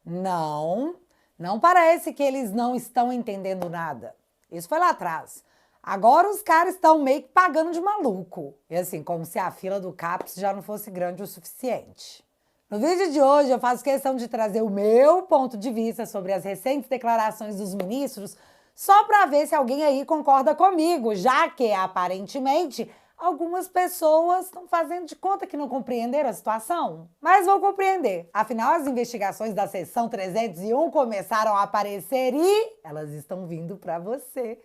Não, não parece que eles não estão entendendo nada. Isso foi lá atrás. Agora os caras estão meio que pagando de maluco. E assim, como se a fila do CAPES já não fosse grande o suficiente. No vídeo de hoje eu faço questão de trazer o meu ponto de vista sobre as recentes declarações dos ministros, só para ver se alguém aí concorda comigo, já que aparentemente algumas pessoas estão fazendo de conta que não compreenderam a situação. Mas vão compreender, afinal as investigações da seção 301 começaram a aparecer e elas estão vindo para você.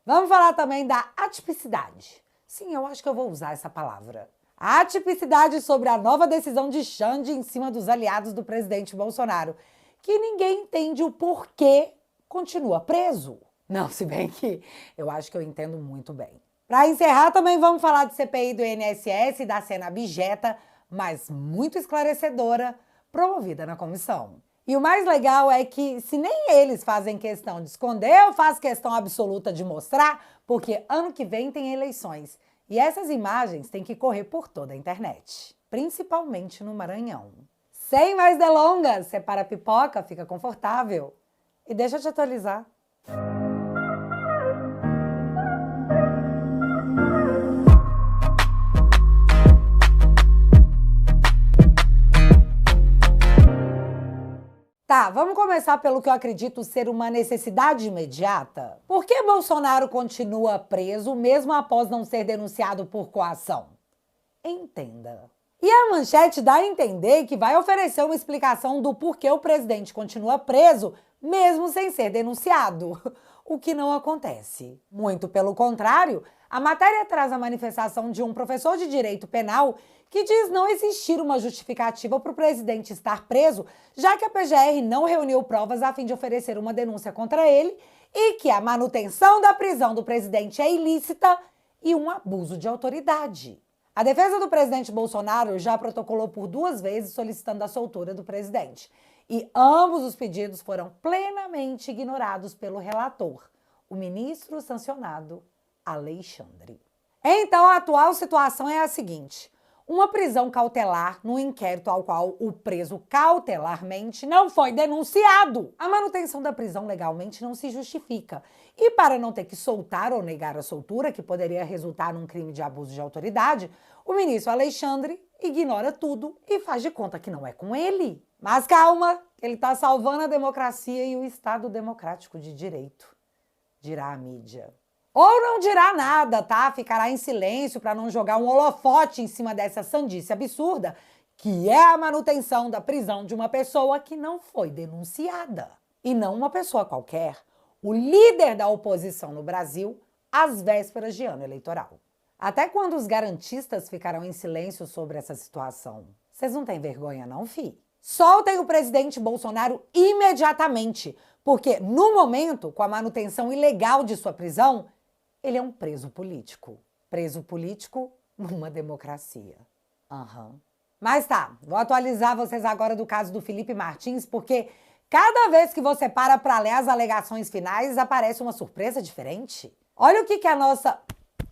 Vamos falar também da atipicidade. Sim, eu acho que eu vou usar essa palavra. A atipicidade sobre a nova decisão de Xande em cima dos aliados do presidente Bolsonaro, que ninguém entende o porquê continua preso. Não, se bem que eu acho que eu entendo muito bem. Para encerrar, também vamos falar de CPI do INSS e da cena abjeta, mas muito esclarecedora, promovida na comissão. E o mais legal é que, se nem eles fazem questão de esconder, eu faço questão absoluta de mostrar, porque ano que vem tem eleições. E essas imagens têm que correr por toda a internet, principalmente no Maranhão. Sem mais delongas, separa a pipoca, fica confortável. E deixa eu te atualizar. Tá, vamos começar pelo que eu acredito ser uma necessidade imediata. Por que Bolsonaro continua preso mesmo após não ser denunciado por coação? Entenda. E a manchete dá a entender que vai oferecer uma explicação do porquê o presidente continua preso mesmo sem ser denunciado, o que não acontece. Muito pelo contrário, a matéria traz a manifestação de um professor de direito penal que diz não existir uma justificativa para o presidente estar preso, já que a PGR não reuniu provas a fim de oferecer uma denúncia contra ele e que a manutenção da prisão do presidente é ilícita e um abuso de autoridade. A defesa do presidente Bolsonaro já protocolou por 2 vezes solicitando a soltura do presidente. E ambos os pedidos foram plenamente ignorados pelo relator, o ministro sancionado Alexandre. Então, a atual situação é a seguinte: uma prisão cautelar no inquérito ao qual o preso cautelarmente não foi denunciado. A manutenção da prisão legalmente não se justifica. E para não ter que soltar ou negar a soltura, que poderia resultar num crime de abuso de autoridade, o ministro Alexandre ignora tudo e faz de conta que não é com ele. Mas calma, ele está salvando a democracia e o Estado democrático de direito, dirá a mídia. Ou não dirá nada, tá? Ficará em silêncio para não jogar um holofote em cima dessa sandice absurda, que é a manutenção da prisão de uma pessoa que não foi denunciada. E não uma pessoa qualquer, o líder da oposição no Brasil, às vésperas de ano eleitoral. Até quando os garantistas ficarão em silêncio sobre essa situação? Vocês não têm vergonha não, fi? Soltem o presidente Bolsonaro imediatamente, porque no momento, com a manutenção ilegal de sua prisão, ele é um preso político. Preso político numa democracia. Mas tá, vou atualizar vocês agora do caso do Felipe Martins, porque cada vez que você para ler as alegações finais, aparece uma surpresa diferente. Olha o que a nossa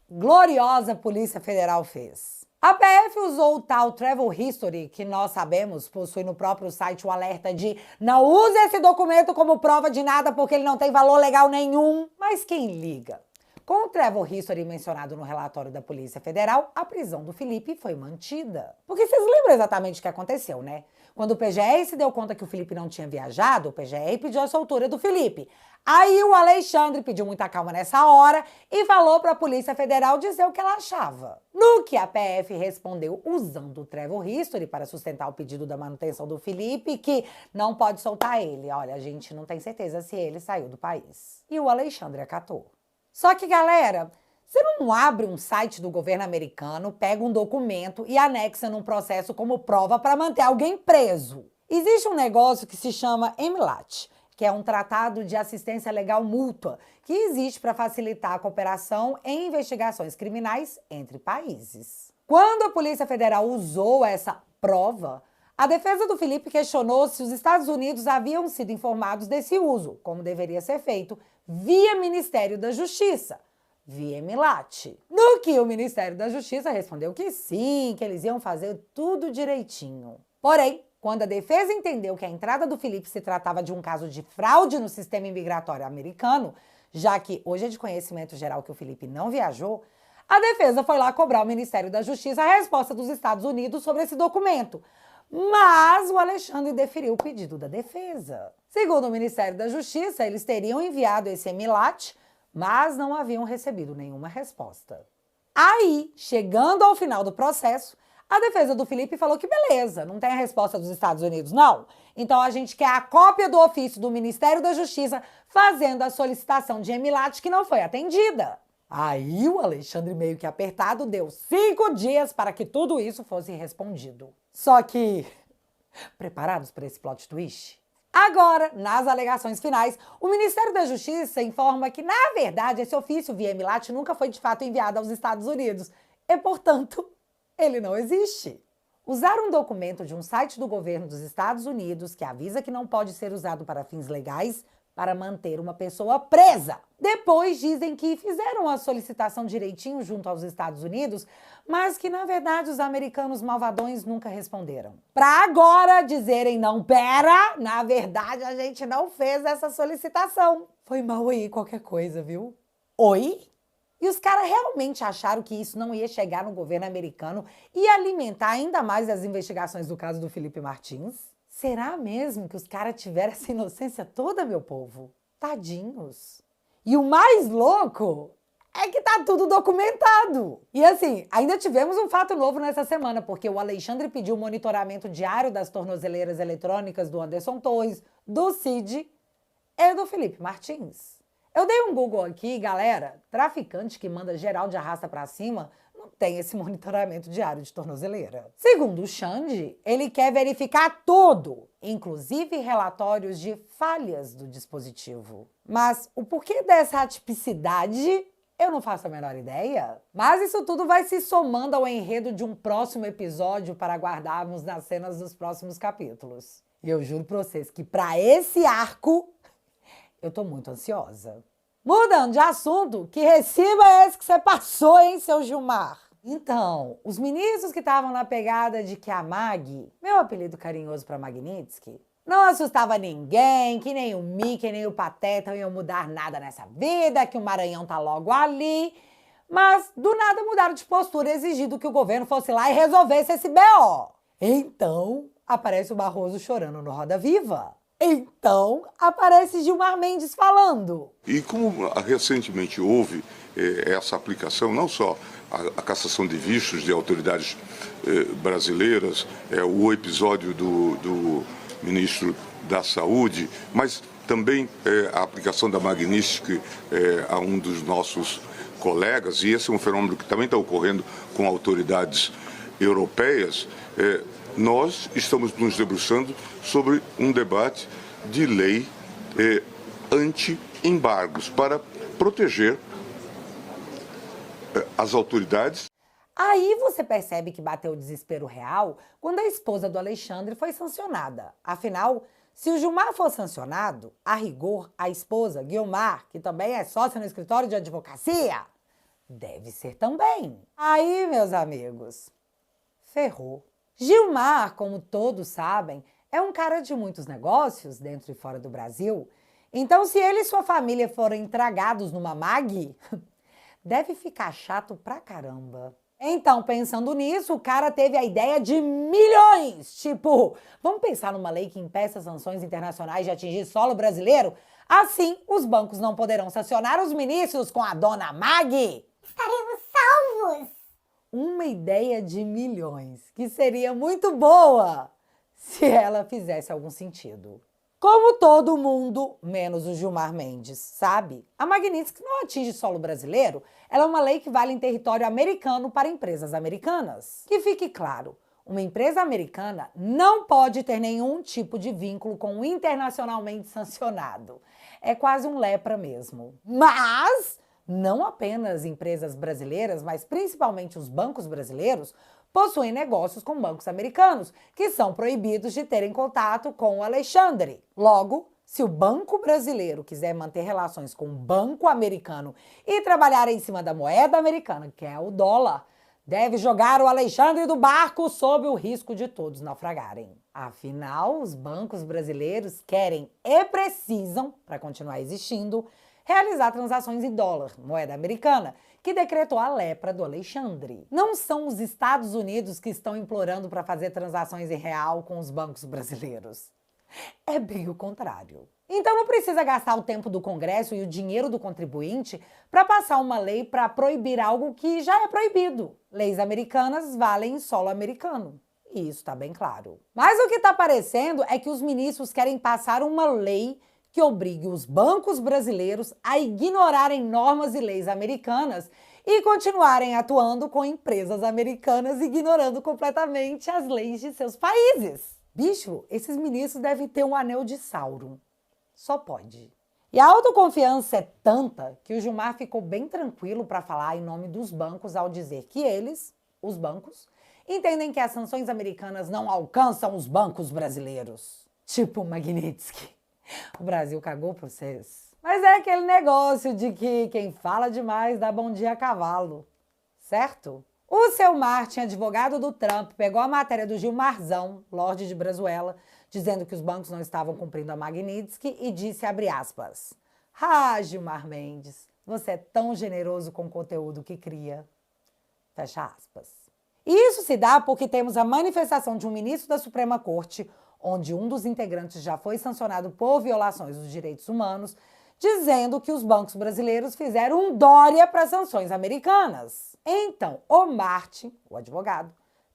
gloriosa Polícia Federal fez. A PF usou o tal Travel History, que nós sabemos possui no próprio site o alerta de não use esse documento como prova de nada porque ele não tem valor legal nenhum. Mas quem liga? Com o Travel History mencionado no relatório da Polícia Federal, a prisão do Felipe foi mantida. Porque vocês lembram exatamente o que aconteceu, né? Quando o PGR se deu conta que o Felipe não tinha viajado, o PGR pediu a soltura do Felipe. Aí o Alexandre pediu muita calma nessa hora e falou para a Polícia Federal dizer o que ela achava. No que a PF respondeu usando o Travel History para sustentar o pedido da manutenção do Felipe, que não pode soltar ele. Olha, a gente não tem certeza se ele saiu do país. E o Alexandre acatou. Só que, galera, você não abre um site do governo americano, pega um documento e anexa num processo como prova para manter alguém preso. Existe um negócio que se chama MLAT, que é um tratado de assistência legal mútua, que existe para facilitar a cooperação em investigações criminais entre países. Quando a Polícia Federal usou essa prova, a defesa do Felipe questionou se os Estados Unidos haviam sido informados desse uso, como deveria ser feito, via Ministério da Justiça, via MLAT. No que o Ministério da Justiça respondeu que sim, que eles iam fazer tudo direitinho. Porém, quando a defesa entendeu que a entrada do Felipe se tratava de um caso de fraude no sistema imigratório americano, já que hoje é de conhecimento geral que o Felipe não viajou, a defesa foi lá cobrar ao Ministério da Justiça a resposta dos Estados Unidos sobre esse documento. Mas o Alexandre deferiu o pedido da defesa. Segundo o Ministério da Justiça, eles teriam enviado esse EMILAT, mas não haviam recebido nenhuma resposta. Aí, chegando ao final do processo, a defesa do Felipe falou que beleza, não tem a resposta dos Estados Unidos, não. Então a gente quer a cópia do ofício do Ministério da Justiça fazendo a solicitação de EMILAT que não foi atendida. Aí o Alexandre, meio que apertado, deu 5 dias para que tudo isso fosse respondido. Só que, preparados para esse plot twist? Agora, nas alegações finais, o Ministério da Justiça informa que, na verdade, esse ofício via EMILAT nunca foi de fato enviado aos Estados Unidos e, portanto, ele não existe. Usar um documento de um site do governo dos Estados Unidos que avisa que não pode ser usado para fins legais para manter uma pessoa presa. Depois dizem que fizeram a solicitação direitinho junto aos Estados Unidos, mas que na verdade os americanos malvadões nunca responderam. Para agora dizerem não, pera, na verdade a gente não fez essa solicitação. Foi mal aí qualquer coisa, viu? Oi? E os caras realmente acharam que isso não ia chegar no governo americano e alimentar ainda mais as investigações do caso do Felipe Martins? Será mesmo que os caras tiveram essa inocência toda, meu povo? Tadinhos. E o mais louco é que tá tudo documentado. E assim, ainda tivemos um fato novo nessa semana, porque o Alexandre pediu o monitoramento diário das tornozeleiras eletrônicas do Anderson Torres, do Cid e do Felipe Martins. Eu dei um Google aqui, galera, traficante que manda geral de arrasta pra cima não tem esse monitoramento diário de tornozeleira. Segundo o Xande, ele quer verificar tudo, inclusive relatórios de falhas do dispositivo. Mas o porquê dessa atipicidade, eu não faço a menor ideia. Mas isso tudo vai se somando ao enredo de um próximo episódio para aguardarmos nas cenas dos próximos capítulos. E eu juro pra vocês que para esse arco, eu tô muito ansiosa. Mudando de assunto, que recibo é esse que você passou, hein, seu Gilmar? Então, os ministros que estavam na pegada de que a Mag, meu apelido carinhoso para Magnitsky, não assustava ninguém, que nem o Mickey, nem o Pateta iam mudar nada nessa vida, que o Maranhão tá logo ali, mas do nada mudaram de postura exigindo que o governo fosse lá e resolvesse esse BO. Então, aparece o Barroso chorando no Roda Viva. Então, aparece Gilmar Mendes falando. E como recentemente houve essa aplicação, não só a cassação de vistos de autoridades brasileiras, o episódio do ministro da Saúde, mas também a aplicação da Magnitsky a um dos nossos colegas, e esse é um fenômeno que também está ocorrendo com autoridades europeias, nós estamos nos debruçando sobre um debate de lei anti-embargos para proteger as autoridades. Aí você percebe que bateu o desespero real quando a esposa do Alexandre foi sancionada. Afinal, se o Gilmar for sancionado, a rigor, a esposa, Guiomar, que também é sócia no escritório de advocacia, deve ser também. Aí, meus amigos, ferrou. Gilmar, como todos sabem, é um cara de muitos negócios dentro e fora do Brasil. Então, se ele e sua família forem entregados numa MAG, deve ficar chato pra caramba. Então, pensando nisso, o cara teve a ideia de milhões. Tipo, vamos pensar numa lei que impeça sanções internacionais de atingir solo brasileiro? Assim, os bancos não poderão sancionar os ministros com a dona MAG. Estaremos salvos! Uma ideia de milhões, que seria muito boa se ela fizesse algum sentido. Como todo mundo, menos o Gilmar Mendes, sabe? A Magnitsky não atinge solo brasileiro, ela é uma lei que vale em território americano para empresas americanas. Que fique claro, uma empresa americana não pode ter nenhum tipo de vínculo com o internacionalmente sancionado. É quase um lepra mesmo. Mas não apenas empresas brasileiras, mas principalmente os bancos brasileiros, possuem negócios com bancos americanos, que são proibidos de terem contato com o Alexandre. Logo, se o banco brasileiro quiser manter relações com o banco americano e trabalhar em cima da moeda americana, que é o dólar, deve jogar o Alexandre do barco sob o risco de todos naufragarem. Afinal, os bancos brasileiros querem e precisam, para continuar existindo, realizar transações em dólar, moeda americana, que decretou a lepra do Alexandre. Não são os Estados Unidos que estão implorando para fazer transações em real com os bancos brasileiros. É bem o contrário. Então não precisa gastar o tempo do Congresso e o dinheiro do contribuinte para passar uma lei para proibir algo que já é proibido. Leis americanas valem em solo americano. E isso está bem claro. Mas o que está parecendo é que os ministros querem passar uma lei que obrigue os bancos brasileiros a ignorarem normas e leis americanas e continuarem atuando com empresas americanas ignorando completamente as leis de seus países. Bicho, esses ministros devem ter um anel de Sauron. Só pode. E a autoconfiança é tanta que o Gilmar ficou bem tranquilo para falar em nome dos bancos ao dizer que eles, os bancos, entendem que as sanções americanas não alcançam os bancos brasileiros. Tipo Magnitsky. O Brasil cagou pra vocês. Mas é aquele negócio de que quem fala demais dá bom dia a cavalo, certo? O seu Martin, advogado do Trump, pegou a matéria do Gilmarzão, Lorde de Brazuela, dizendo que os bancos não estavam cumprindo a Magnitsky e disse, abre aspas, ah, Gilmar Mendes, você é tão generoso com o conteúdo que cria. Fecha aspas. E isso se dá porque temos a manifestação de um ministro da Suprema Corte, onde um dos integrantes já foi sancionado por violações dos direitos humanos, dizendo que os bancos brasileiros fizeram um Dória para as sanções americanas. Então, o Martin, o advogado,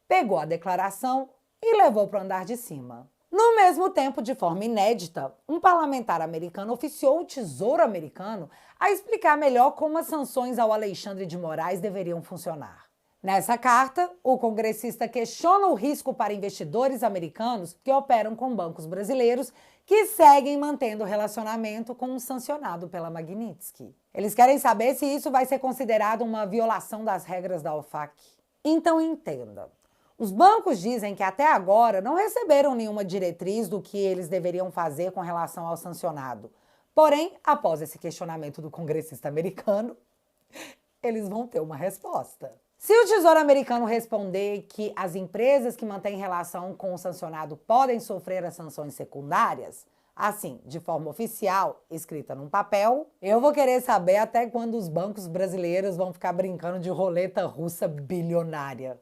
pegou a declaração e levou para o andar de cima. No mesmo tempo, de forma inédita, um parlamentar americano oficiou o Tesouro americano a explicar melhor como as sanções ao Alexandre de Moraes deveriam funcionar. Nessa carta, o congressista questiona o risco para investidores americanos que operam com bancos brasileiros que seguem mantendo relacionamento com um sancionado pela Magnitsky. Eles querem saber se isso vai ser considerado uma violação das regras da OFAC. Então entenda, os bancos dizem que até agora não receberam nenhuma diretriz do que eles deveriam fazer com relação ao sancionado. Porém, após esse questionamento do congressista americano, eles vão ter uma resposta. Se o Tesouro americano responder que as empresas que mantêm relação com o sancionado podem sofrer as sanções secundárias, assim, de forma oficial, escrita num papel, eu vou querer saber até quando os bancos brasileiros vão ficar brincando de roleta russa bilionária,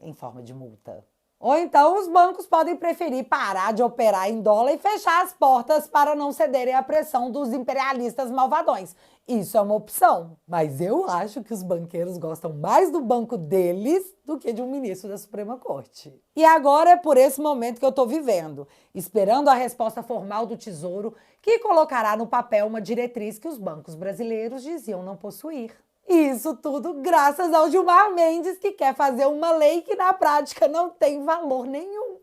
em forma de multa. Ou então os bancos podem preferir parar de operar em dólar e fechar as portas para não cederem à pressão dos imperialistas malvadões. Isso é uma opção. Mas eu acho que os banqueiros gostam mais do banco deles do que de um ministro da Suprema Corte. E agora é por esse momento que eu estou vivendo, esperando a resposta formal do Tesouro, que colocará no papel uma diretriz que os bancos brasileiros diziam não possuir. Isso tudo graças ao Gilmar Mendes, que quer fazer uma lei que na prática não tem valor nenhum.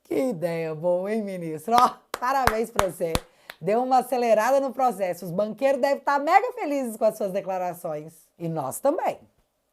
Que ideia boa, hein, ministro? Ó, parabéns pra você. Deu uma acelerada no processo. Os banqueiros devem estar mega felizes com as suas declarações. E nós também.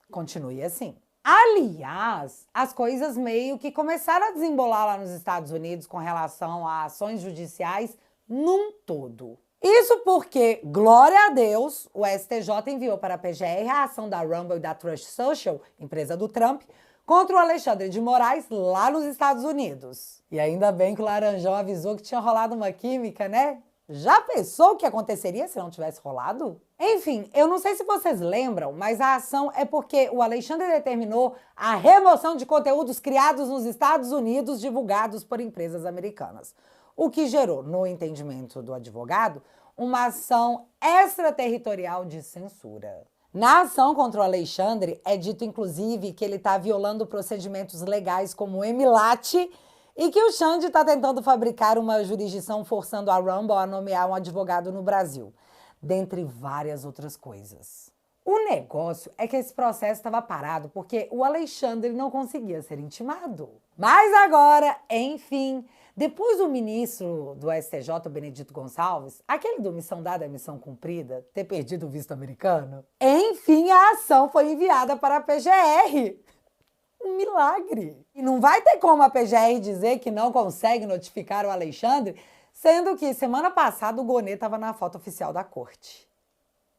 Continue assim. Aliás, as coisas meio que começaram a desembolar lá nos Estados Unidos com relação a ações judiciais num todo. Isso porque, glória a Deus, o STJ enviou para a PGR a ação da Rumble e da Trust Social, empresa do Trump, contra o Alexandre de Moraes lá nos Estados Unidos. E ainda bem que o Laranjão avisou que tinha rolado uma química, né? Já pensou o que aconteceria se não tivesse rolado? Enfim, eu não sei se vocês lembram, mas a ação é porque o Alexandre determinou a remoção de conteúdos criados nos Estados Unidos divulgados por empresas americanas. O que gerou, no entendimento do advogado, uma ação extraterritorial de censura. Na ação contra o Alexandre, é dito inclusive que ele está violando procedimentos legais como o EMILAT e que o Xande está tentando fabricar uma jurisdição forçando a Rumble a nomear um advogado no Brasil, dentre várias outras coisas. O negócio é que esse processo estava parado porque o Alexandre não conseguia ser intimado. Mas agora, enfim, depois do ministro do STJ, Benedito Gonçalves, aquele do missão dada é missão cumprida, ter perdido o visto americano, enfim, a ação foi enviada para a PGR. Um milagre. E não vai ter como a PGR dizer que não consegue notificar o Alexandre, sendo que semana passada o Gonê estava na foto oficial da corte.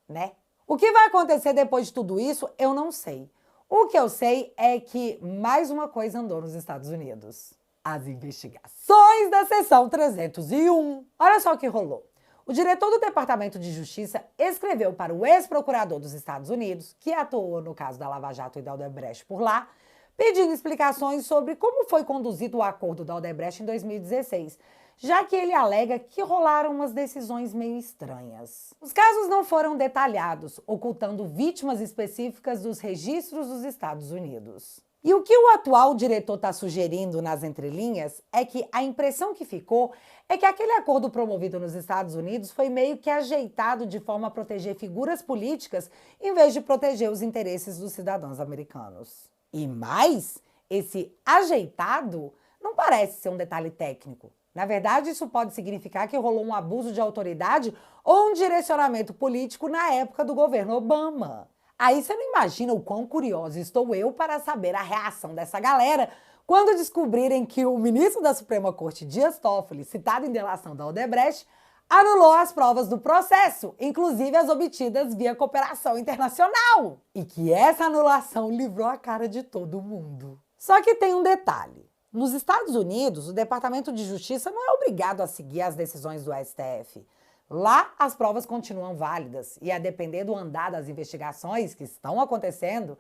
Né? O que vai acontecer depois de tudo isso, eu não sei. O que eu sei é que mais uma coisa andou nos Estados Unidos. As investigações da Seção 301. Olha só o que rolou. O diretor do Departamento de Justiça escreveu para o ex-procurador dos Estados Unidos, que atuou no caso da Lava Jato e da Odebrecht por lá, pedindo explicações sobre como foi conduzido o acordo da Odebrecht em 2016, já que ele alega que rolaram umas decisões meio estranhas. Os casos não foram detalhados, ocultando vítimas específicas dos registros dos Estados Unidos. E o que o atual diretor está sugerindo nas entrelinhas é que a impressão que ficou é que aquele acordo promovido nos Estados Unidos foi meio que ajeitado de forma a proteger figuras políticas em vez de proteger os interesses dos cidadãos americanos. E mais, esse ajeitado não parece ser um detalhe técnico. Na verdade, isso pode significar que rolou um abuso de autoridade ou um direcionamento político na época do governo Obama. Aí você não imagina o quão curiosa estou eu para saber a reação dessa galera quando descobrirem que o ministro da Suprema Corte, Dias Toffoli, citado em delação da Odebrecht, anulou as provas do processo, inclusive as obtidas via cooperação internacional. E que essa anulação livrou a cara de todo mundo. Só que tem um detalhe. Nos Estados Unidos, o Departamento de Justiça não é obrigado a seguir as decisões do STF. Lá, as provas continuam válidas e, a depender do andar das investigações que estão acontecendo,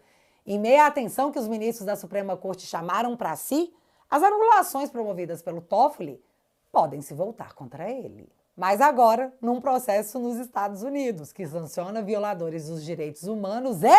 em meio à atenção que os ministros da Suprema Corte chamaram para si, as anulações promovidas pelo Toffoli podem se voltar contra ele. Mas agora, num processo nos Estados Unidos, que sanciona violadores dos direitos humanos e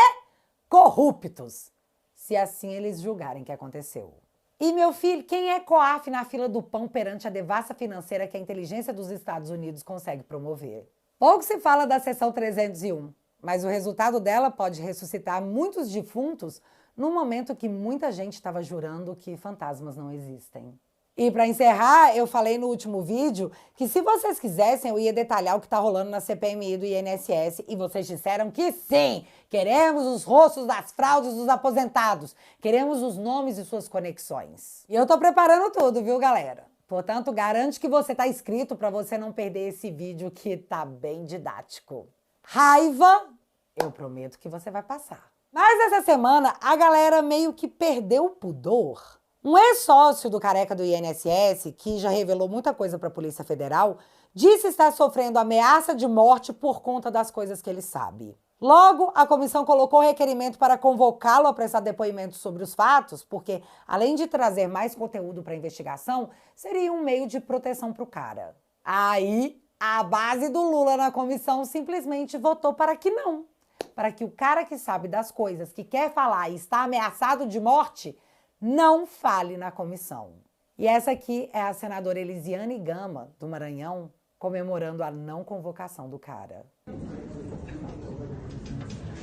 corruptos, se assim eles julgarem que aconteceu. E, meu filho, quem é coaf na fila do pão perante a devassa financeira que a inteligência dos Estados Unidos consegue promover? Pouco se fala da Seção 301, mas o resultado dela pode ressuscitar muitos defuntos num momento que muita gente estava jurando que fantasmas não existem. E para encerrar, eu falei no último vídeo que se vocês quisessem eu ia detalhar o que está rolando na CPMI do INSS e vocês disseram que sim, queremos os rostos das fraudes dos aposentados, queremos os nomes e suas conexões. E eu tô preparando tudo, viu, galera? Portanto, garante que você tá inscrito para você não perder esse vídeo que tá bem didático. Raiva, eu prometo que você vai passar. Mas essa semana a galera meio que perdeu o pudor. Um ex-sócio do careca do INSS, que já revelou muita coisa para a Polícia Federal, disse estar sofrendo ameaça de morte por conta das coisas que ele sabe. Logo, a comissão colocou requerimento para convocá-lo a prestar depoimento sobre os fatos, porque, além de trazer mais conteúdo para a investigação, seria um meio de proteção para o cara. Aí, a base do Lula na comissão simplesmente votou para que não. Para que o cara que sabe das coisas, que quer falar e está ameaçado de morte, não fale na comissão. E essa aqui é a senadora Elisiane Gama, do Maranhão, comemorando a não convocação do cara.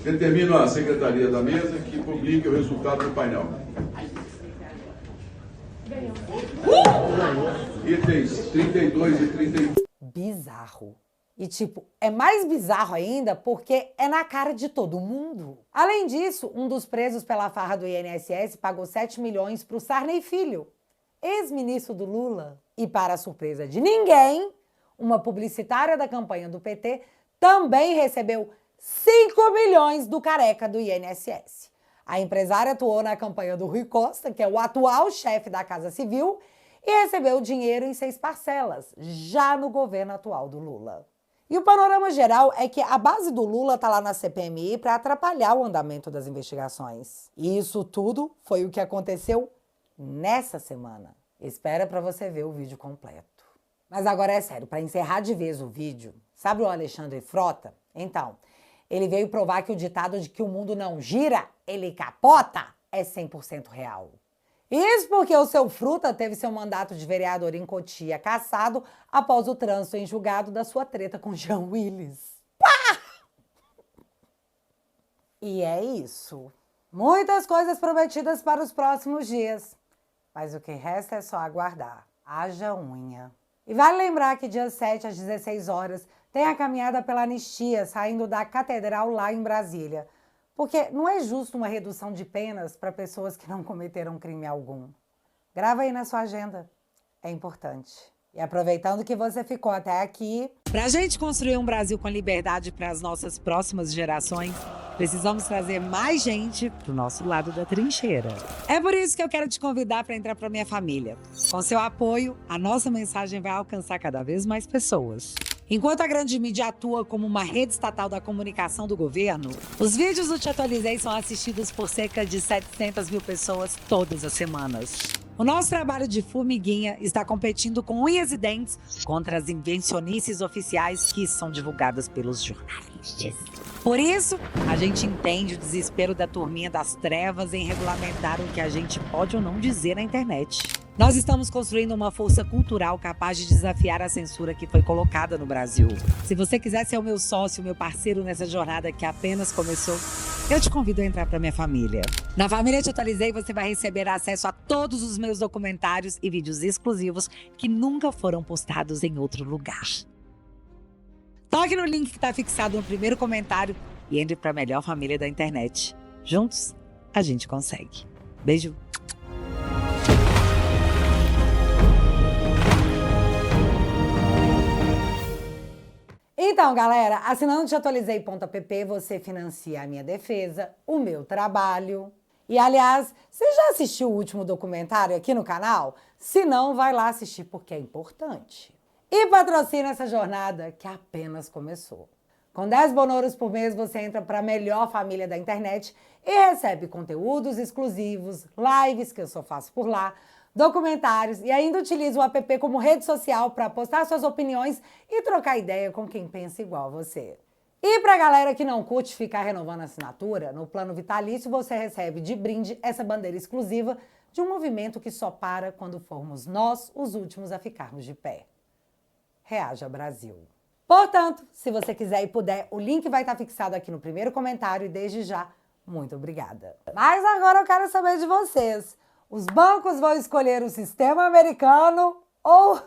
Determino à Secretaria da Mesa que publique o resultado do painel. Itens 32 e 33. Bizarro. E tipo, é mais bizarro ainda porque é na cara de todo mundo. Além disso, um dos presos pela farra do INSS pagou 7 milhões para o Sarney Filho, ex-ministro do Lula. E para a surpresa de ninguém, uma publicitária da campanha do PT também recebeu 5 milhões do careca do INSS. A empresária atuou na campanha do Rui Costa, que é o atual chefe da Casa Civil, e recebeu o dinheiro em 6 parcelas, já no governo atual do Lula. E o panorama geral é que a base do Lula está lá na CPMI para atrapalhar o andamento das investigações. E isso tudo foi o que aconteceu nessa semana. Espera para você ver o vídeo completo. Mas agora é sério, para encerrar de vez o vídeo, sabe o Alexandre Frota? Então, ele veio provar que o ditado de que o mundo não gira, ele capota, é 100% real. Isso porque o seu Fruta teve seu mandato de vereador em Cotia cassado após o trânsito em julgado da sua treta com Jean Willis. Pá! E é isso. Muitas coisas prometidas para os próximos dias. Mas o que resta é só aguardar. Haja unha. E vale lembrar que dia 7 às 16 horas tem a caminhada pela anistia saindo da Catedral lá em Brasília. Porque não é justo uma redução de penas para pessoas que não cometeram crime algum. Grava aí na sua agenda. É importante. E aproveitando que você ficou até aqui... Para a gente construir um Brasil com liberdade para as nossas próximas gerações, Precisamos trazer mais gente pro nosso lado da trincheira. É por isso que eu quero te convidar para entrar para minha família. Com seu apoio, a nossa mensagem vai alcançar cada vez mais pessoas. Enquanto a grande mídia atua como uma rede estatal da comunicação do governo, os vídeos do Te Atualizei são assistidos por cerca de 700 mil pessoas todas as semanas. O nosso trabalho de formiguinha está competindo com unhas e dentes contra as invencionices oficiais que são divulgadas pelos jornalistas. Por isso, a gente entende o desespero da turminha das trevas em regulamentar o que a gente pode ou não dizer na internet. Nós estamos construindo uma força cultural capaz de desafiar a censura que foi colocada no Brasil. Se você quiser ser o meu sócio, meu parceiro nessa jornada que apenas começou, eu te convido a entrar para minha família. Na família Te Atualizei, você vai receber acesso a todos os meus documentários e vídeos exclusivos que nunca foram postados em outro lugar. Toque no link que está fixado no primeiro comentário e entre para a melhor família da internet. Juntos, a gente consegue. Beijo! Então, galera, assinando teatualizei.app, você financia a minha defesa, o meu trabalho. E, aliás, você já assistiu o último documentário aqui no canal? Se não, vai lá assistir porque é importante. E patrocina essa jornada que apenas começou. Com 10 bonouros por mês, você entra para a melhor família da internet e recebe conteúdos exclusivos, lives que eu só faço por lá, documentários e ainda utiliza o app como rede social para postar suas opiniões e trocar ideia com quem pensa igual a você. E para a galera que não curte ficar renovando a assinatura, no plano vitalício você recebe de brinde essa bandeira exclusiva de um movimento que só para quando formos nós os últimos a ficarmos de pé. Reaja Brasil. Portanto, se você quiser e puder, o link vai estar fixado aqui no primeiro comentário e desde já, muito obrigada. Mas agora eu quero saber de vocês. Os bancos vão escolher o sistema americano ou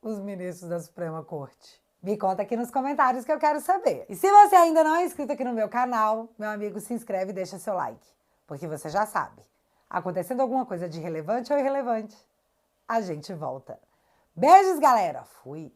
os ministros da Suprema Corte? Me conta aqui nos comentários que eu quero saber. E se você ainda não é inscrito aqui no meu canal, meu amigo, se inscreve e deixa seu like. Porque você já sabe, acontecendo alguma coisa de relevante ou irrelevante, a gente volta. Beijos, galera! Fui!